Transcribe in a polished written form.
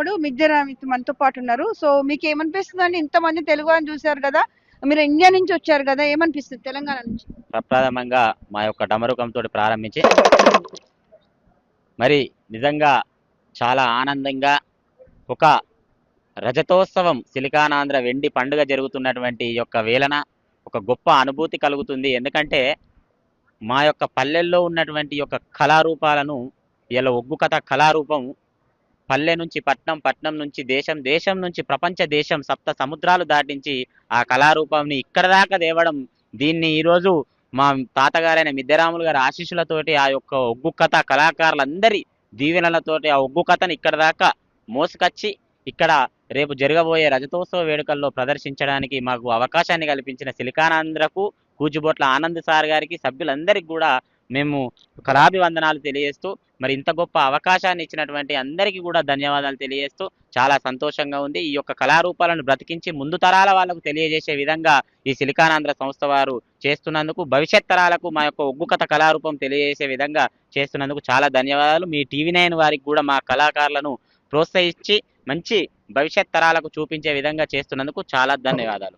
తమ్ముడు మిద్దె రమేష్ మనతో పాటు ఉన్నారు. సో మీకు ఏమనిపిస్తుందండి? ఇంతమంది తెలుగు అని చూశారు కదా, మీరు ఇండియా నుంచి వచ్చారు కదా, ఏమనిపిస్తుంది తెలంగాణ నుంచి? ప్రప్రథమంగా మా యొక్క డమరుకంతో ప్రారంభించి మరి నిజంగా చాలా ఆనందంగా ఒక రజతోత్సవం సిలికానాంధ్ర వెండి పండుగ జరుగుతున్నటువంటి ఈ యొక్క వేళన ఒక గొప్ప అనుభూతి కలుగుతుంది. ఎందుకంటే మా యొక్క పల్లెల్లో ఉన్నటువంటి యొక్క కళారూపాలను ఇలా ఒగ్గు కథ కళారూపం పల్లె నుంచి పట్నం, పట్నం నుంచి దేశం, దేశం నుంచి ప్రపంచ దేశం సప్త సముద్రాలు దాటించి ఆ కళారూపాన్ని ఇక్కడ దాకా తేవడం, దీన్ని ఈరోజు మా తాతగారైన మిద్దెరాములు గారి ఆశీస్సులతోటి ఆ యొక్క ఒగ్గు కథ కళాకారులందరి దీవెనలతోటి ఆ ఒగ్గు కథను ఇక్కడ దాకా మోసుకొచ్చి ఇక్కడ రేపు జరగబోయే రజతోత్సవ వేడుకల్లో ప్రదర్శించడానికి మాకు అవకాశాన్ని కల్పించిన సిలికానాంధ్రకు కూచిబొట్ల ఆనంద్ సార్ గారికి సభ్యులందరికీ కూడా మేము కళాభివందనాలు తెలియజేస్తూ మరి ఇంత గొప్ప అవకాశాన్ని ఇచ్చినటువంటి అందరికీ కూడా ధన్యవాదాలు తెలియజేస్తూ చాలా సంతోషంగా ఉంది. ఈ యొక్క కళారూపాలను బ్రతికించి ముందు తరాల వాళ్ళకు తెలియజేసే విధంగా ఈ సిలికానాంధ్ర సంస్థ వారు చేస్తున్నందుకు, భవిష్యత్ తరాలకు మా యొక్క ఒగ్గు కథ కళారూపం తెలియజేసే విధంగా చేస్తున్నందుకు చాలా ధన్యవాదాలు. మీ టీవీ9 వారికి కూడా మా కళాకారులను ప్రోత్సహించి మంచి భవిష్యత్ తరాలకు చూపించే విధంగా చేస్తున్నందుకు చాలా ధన్యవాదాలు.